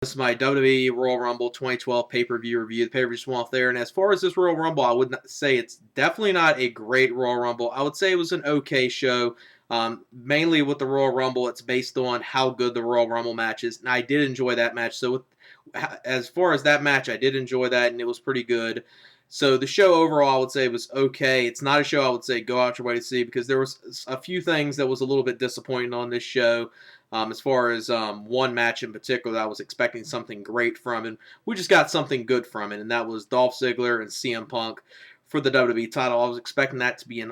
This is my WWE Royal Rumble 2012 pay-per-view review. The pay-per-view went off there, and as far as this Royal Rumble, I would not say it's definitely not a great Royal Rumble. I would say it was an okay show. Mainly with the Royal Rumble, it's based on how good the Royal Rumble match is, and I did enjoy that match. So, as far as that match, I did enjoy that, and it was pretty good. So the show overall, I would say, was okay. It's not a show I would say go out your way to see because there was a few things that was a little bit disappointing on this show. As far as one match in particular that I was expecting something great from, and we just got something good from it, and that was Dolph Ziggler and CM Punk for the WWE title. I was expecting that to be an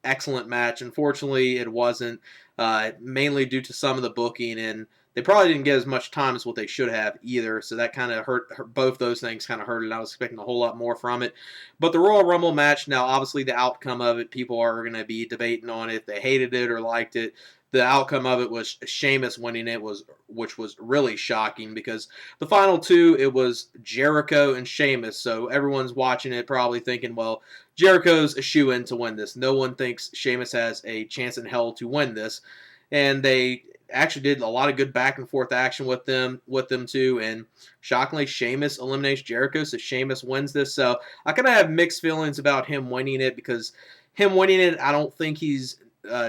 excellent match. Unfortunately, it wasn't, mainly due to some of the booking, and they probably didn't get as much time as what they should have either, so that kind of hurt. Both those things kind of hurt it. I was expecting a whole lot more from it. But the Royal Rumble match, now obviously the outcome of it, people are going to be debating on if they hated it or liked it. The outcome of it was Sheamus winning it, which was really shocking because the final two, it was Jericho and Sheamus. So everyone's watching it probably thinking, well, Jericho's a shoe-in to win this. No one thinks Sheamus has a chance in hell to win this. And they actually did a lot of good back and forth action with them too. And shockingly, Sheamus eliminates Jericho, so Sheamus wins this. So I kind of have mixed feelings about him winning it because him winning it, I don't think he's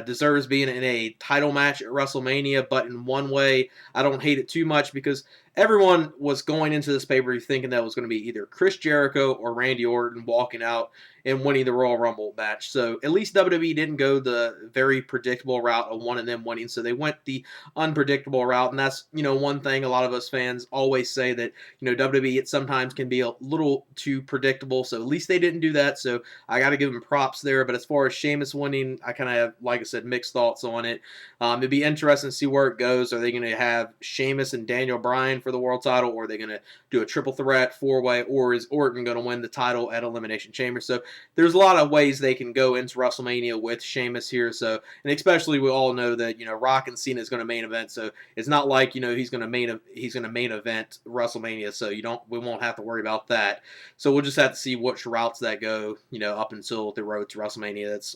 deserves being in a title match at WrestleMania, but in one way, I don't hate it too much because everyone was going into this pay-per-view thinking that it was going to be either Chris Jericho or Randy Orton walking out and winning the Royal Rumble match. So at least WWE didn't go the very predictable route of one of them winning, so they went the unpredictable route, and that's, one thing a lot of us fans always say that, WWE it sometimes can be a little too predictable, so at least they didn't do that, so I got to give them props there. But as far as Sheamus winning, I kind of have, like I said, mixed thoughts on it. It'd be interesting to see where it goes. Are they going to have Sheamus and Daniel Bryan for the world title, or are they going to do a triple threat, four-way, or is Orton going to win the title at Elimination Chamber? So there's a lot of ways they can go into WrestleMania with Sheamus here. So, and especially we all know that Rock and Cena is going to main event. So it's not like he's going to main event WrestleMania. So we won't have to worry about that. So we'll just have to see which routes that go. Up until the road to WrestleMania that's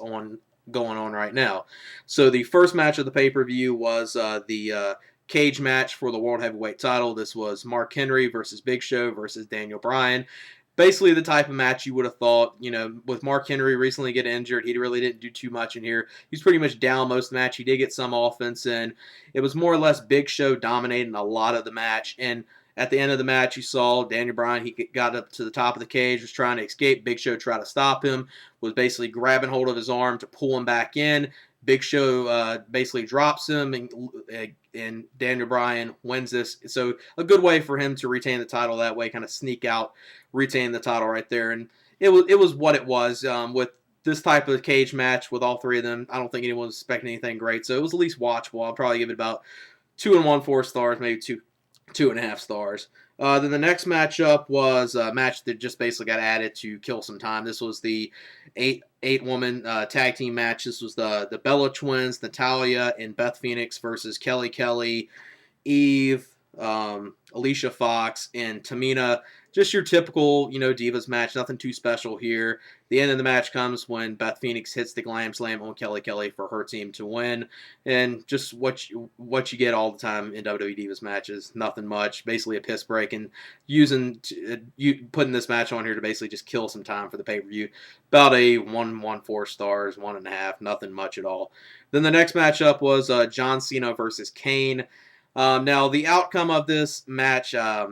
going on right now. So the first match of the pay-per-view was the cage match for the World Heavyweight title. This was Mark Henry versus Big Show versus Daniel Bryan. Basically the type of match you would have thought, with Mark Henry recently getting injured, he really didn't do too much in here. He's pretty much down most of the match. He did get some offense, and it was more or less Big Show dominating a lot of the match. And at the end of the match, you saw Daniel Bryan, he got up to the top of the cage, was trying to escape. Big Show tried to stop him, was basically grabbing hold of his arm to pull him back in. Big Show basically drops him, and Daniel Bryan wins this. So a good way for him to retain the title that way, kind of sneak out, retain the title right there. And it was what it was with this type of cage match with all three of them. I don't think anyone was expecting anything great, so it was at least watchable. I'll probably give it about 2 1/4 stars, maybe 2.5 stars. Then the next matchup was a match that just basically got added to kill some time. This was the eight woman tag team match. This was the Bella Twins, Natalya and Beth Phoenix versus Kelly, Eve, Alicia Fox, and Tamina. Just your typical, Divas match. Nothing too special here. The end of the match comes when Beth Phoenix hits the Glam Slam on Kelly for her team to win. And just what you get all the time in WWE Divas matches. Nothing much. Basically a piss break, and putting this match on here to basically just kill some time for the pay-per-view. About a 1/4 stars, 1.5. Nothing much at all. Then the next matchup was John Cena versus Kane. Now, the outcome of this match, I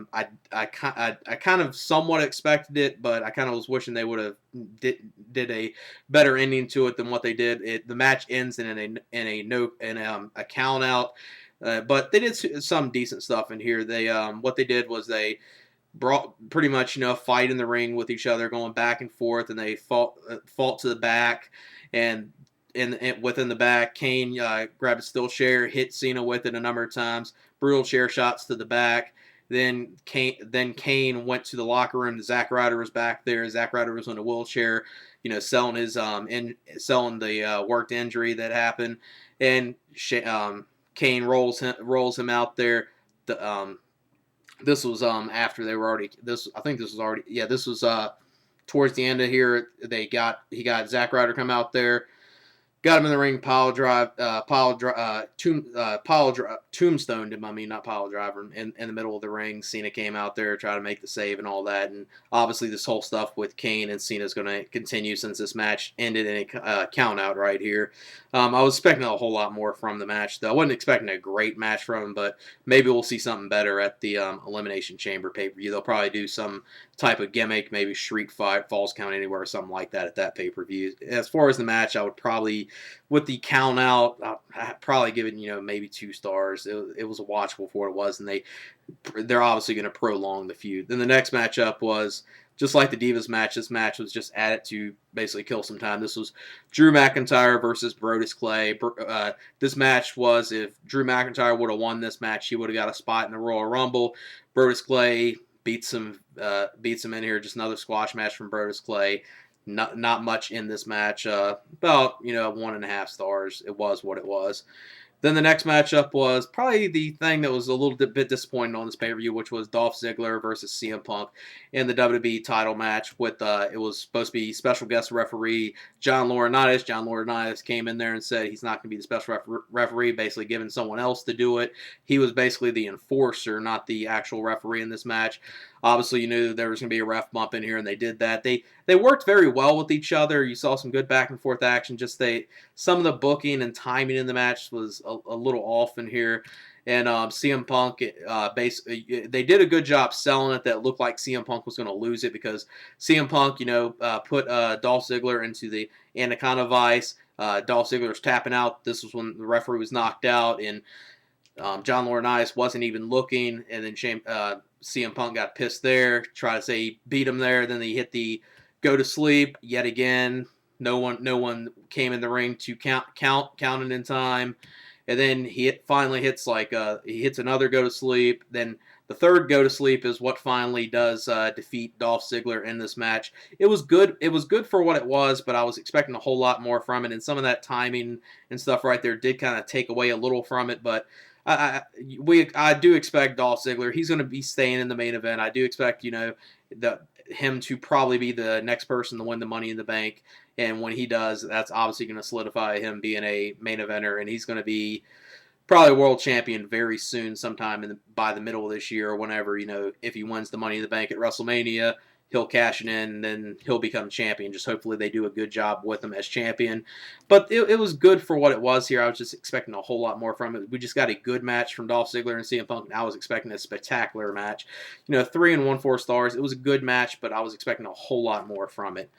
kind of somewhat expected it, but I kind of was wishing they would have did a better ending to it than what they did. The match ends in a count out, but they did some decent stuff in here. They what they did was they brought pretty much fight in the ring with each other, going back and forth, and they fought to the back, and within the back, Kane grabbed a steel chair, hit Cena with it a number of times, brutal chair shots to the back. Then Kane went to the locker room. Zack Ryder was back there. Zack Ryder was in a wheelchair, selling his selling the worked injury that happened, and Kane rolls him out there. This was after they were already. This was towards the end of here. He got Zack Ryder come out there. got him in the ring, tombstoned him. I mean, not pile driver, in the middle of the ring. Cena came out there, tried to make the save and all that. And obviously, this whole stuff with Kane and Cena is going to continue since this match ended in a count out right here. I was expecting a whole lot more from the match, though. I wasn't expecting a great match from him, but maybe we'll see something better at the Elimination Chamber pay-per-view. They'll probably do some type of gimmick, maybe Shriek Fight, Falls Count Anywhere, or something like that pay-per-view. As far as the match, I would probably, with the count out, I'd probably give it, maybe 2 stars. It was watchable for what it was, and they're obviously going to prolong the feud. Then the next matchup was just like the Divas match. This match was just added to basically kill some time. This was Drew McIntyre versus Brodus Clay. This match was, if Drew McIntyre would have won this match, he would have got a spot in the Royal Rumble. Brodus Clay beats him in here. Just another squash match from Brodus Clay. Not much in this match. About 1.5 stars. It was what it was. Then the next matchup was probably the thing that was a little bit disappointing on this pay-per-view, which was Dolph Ziggler versus CM Punk in the WWE Title Match. With it was supposed to be special guest referee John Laurinaitis. John Laurinaitis came in there and said he's not going to be the special referee, basically giving someone else to do it. He was basically the enforcer, not the actual referee in this match. Obviously, you knew there was going to be a ref bump in here, and they did that. They worked very well with each other. You saw some good back and forth action. Some of the booking and timing in the match was a little off in here. And CM Punk, basically, they did a good job selling it. That looked like CM Punk was going to lose it because CM Punk, put Dolph Ziggler into the Anaconda Vice. Dolph Ziggler's tapping out. This was when the referee was knocked out, and John Laurinaitis wasn't even looking. And then CM Punk got pissed there, tried to say he beat him there. Then he hit the go to sleep yet again. No one came in the ring to counting in time. And then he finally hits he hits another go to sleep. Then the third go to sleep is what finally does defeat Dolph Ziggler in this match. It was good. It was good for what it was, but I was expecting a whole lot more from it. And some of that timing and stuff right there did kind of take away a little from it. But I do expect Dolph Ziggler. He's going to be staying in the main event. I do expect him to probably be the next person to win the Money in the Bank. And when he does, that's obviously going to solidify him being a main eventer, and he's going to be probably world champion very soon, sometime by the middle of this year or whenever. If he wins the Money in the Bank at WrestleMania, he'll cash it in, and then he'll become champion. Just hopefully they do a good job with him as champion. But it was good for what it was here. I was just expecting a whole lot more from it. We just got a good match from Dolph Ziggler and CM Punk, and I was expecting a spectacular match. 3 and 1/4 stars. It was a good match, but I was expecting a whole lot more from it.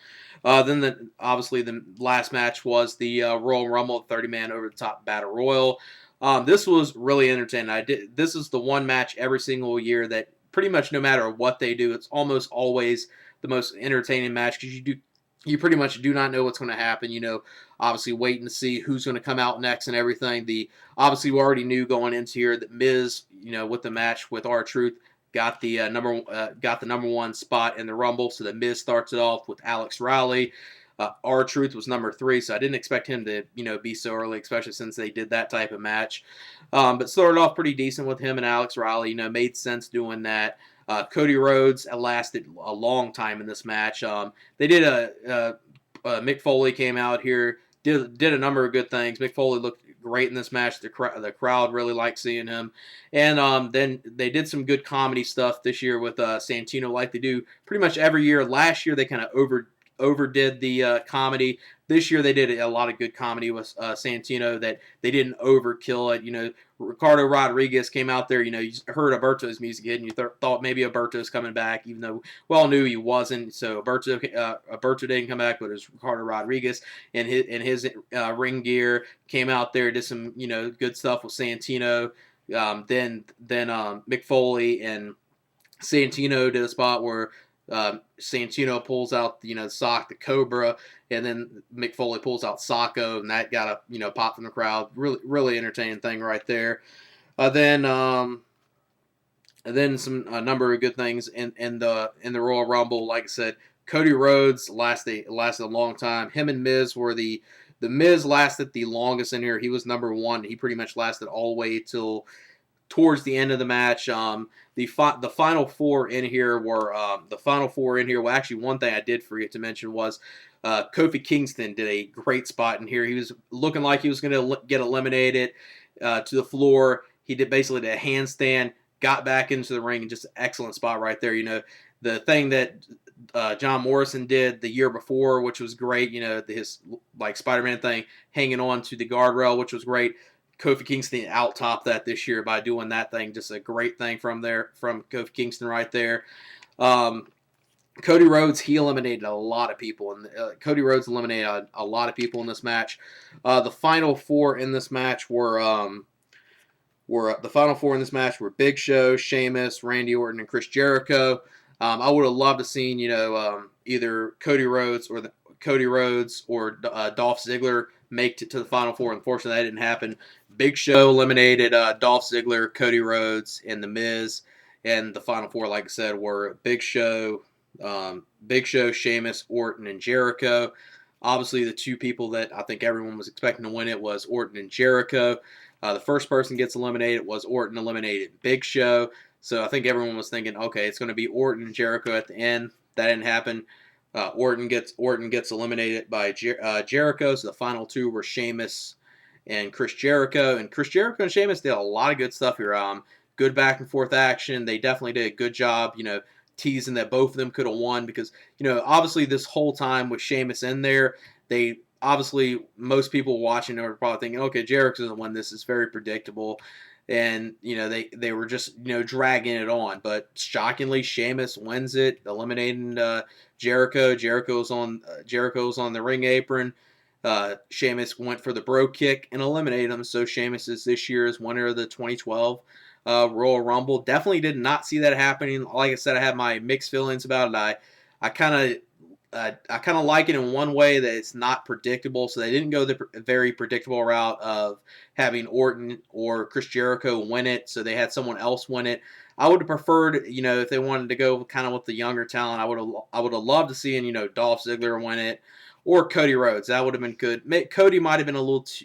Then obviously the last match was the Royal Rumble 30-man over the top battle royal. This was really entertaining. This is the one match every single year that pretty much no matter what they do, it's almost always the most entertaining match because you pretty much do not know what's going to happen. Obviously waiting to see who's going to come out next and everything. Obviously we already knew going into here that Miz, with the match with R-Truth, got the number 1 spot in the Rumble. So the Miz starts it off with Alex Riley. R-Truth was number 3, so I didn't expect him to, be so early, especially since they did that type of match. But started off pretty decent with him and Alex Riley. Made sense doing that. Cody Rhodes lasted a long time in this match. They did Mick Foley came out here, did a number of good things. Mick Foley looked great in this match. The crowd really liked seeing him. And then they did some good comedy stuff this year with Santino, like they do pretty much every year. Last year they kind of overdid the comedy. This year they did a lot of good comedy with Santino that they didn't overkill it. Ricardo Rodriguez came out there. You heard Alberto's music hit and you thought maybe Alberto's coming back, even though we all knew he wasn't. So Alberto didn't come back, but it was Ricardo Rodriguez and his ring gear came out there, did some good stuff with Santino. Then Mick Foley and Santino did a spot where Santino pulls out Sock the Cobra, and then Mick Foley pulls out Socko, and that got a pop from the crowd. Really, really entertaining thing right there. Then some number of good things in the Royal Rumble. Like I said, Cody Rhodes lasted a long time. Him and Miz were the Miz lasted the longest in here. He was number 1. He pretty much lasted all the way till towards the end of the match. The final four in here were Well, actually, one thing I did forget to mention was Kofi Kingston did a great spot in here. He was looking like he was going to get eliminated to the floor. He did basically a handstand, got back into the ring, and just an excellent spot right there. The thing that John Morrison did the year before, which was great. His like Spider-Man thing, hanging on to the guardrail, which was great. Kofi Kingston out-topped that this year by doing that thing. Just a great thing from Kofi Kingston right there. Cody Rhodes, he eliminated a lot of people, and Cody Rhodes eliminated a lot of people in this match. The final four in this match were Big Show, Sheamus, Randy Orton, and Chris Jericho. I would have loved to seen either Cody Rhodes or Dolph Ziggler make it to the final four. Unfortunately, that didn't happen. Big Show eliminated Dolph Ziggler, Cody Rhodes, and The Miz. And the final four, like I said, were Big Show, Sheamus, Orton, and Jericho. Obviously, the two people that I think everyone was expecting to win it was Orton and Jericho. The first person gets eliminated was Orton eliminated Big Show. So I think everyone was thinking, okay, it's going to be Orton and Jericho at the end. That didn't happen. Orton gets eliminated by Jericho. So the final two were Sheamus and Chris Jericho. And Chris Jericho and Sheamus did a lot of good stuff here. Good back and forth action. They definitely did a good job, teasing that both of them could have won because, obviously this whole time with Sheamus in there, most people watching are probably thinking, okay, Jericho's going to win this. It's very predictable. And, they were just, dragging it on. But shockingly, Sheamus wins it, eliminating Jericho. Jericho's on the ring apron. Sheamus went for the bro kick and eliminated him. So Sheamus is this year's winner of the 2012 Royal Rumble. Definitely did not see that happening. Like I said, I have my mixed feelings about it. I kind of like it in one way that it's not predictable. So they didn't go the very predictable route of having Orton or Chris Jericho win it. So they had someone else win it. I would have preferred, if they wanted to go kind of with the younger talent, I would have loved to see, Dolph Ziggler win it. Or Cody Rhodes. That would have been good. Cody might have been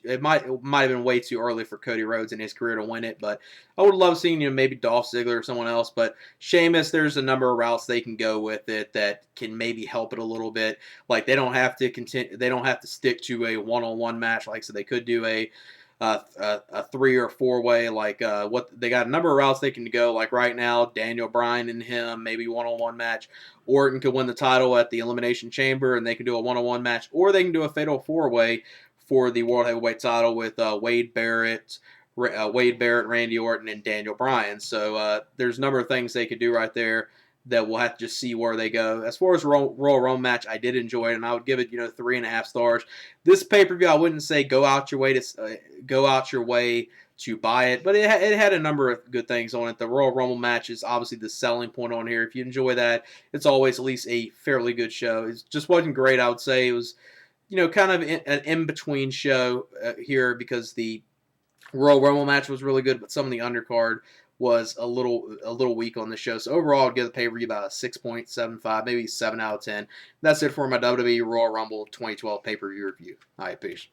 it might have been way too early for Cody Rhodes in his career to win it, but I would love seeing, maybe Dolph Ziggler or someone else. But Sheamus, there's a number of routes they can go with it that can maybe help it a little bit. Like they don't have to stick to a one-on-one match. Like so they could do a 3 or 4-way, what they got a number of routes they can go. Like right now, Daniel Bryan and him, maybe one-on-one match. Orton could win the title at the Elimination Chamber, and they can do a one-on-one match, or they can do a fatal 4-way for the World Heavyweight title with Wade Barrett, Randy Orton, and Daniel Bryan. So there's a number of things they could do right there that we'll have to just see where they go. As far as Royal Rumble match, I did enjoy it, and I would give it 3.5 stars. This pay-per-view, I wouldn't say go out your way to buy it, but it had a number of good things on it. The Royal Rumble match is obviously the selling point on here. If you enjoy that, it's always at least a fairly good show. It just wasn't great, I would say. It was, kind of an in-between show here because the Royal Rumble match was really good, but some of the undercard was a little weak on the show. So overall, I'd give the pay-per-view about a 6.75, maybe 7 out of 10. That's it for my WWE Royal Rumble 2012 pay-per-view review. All right, peace.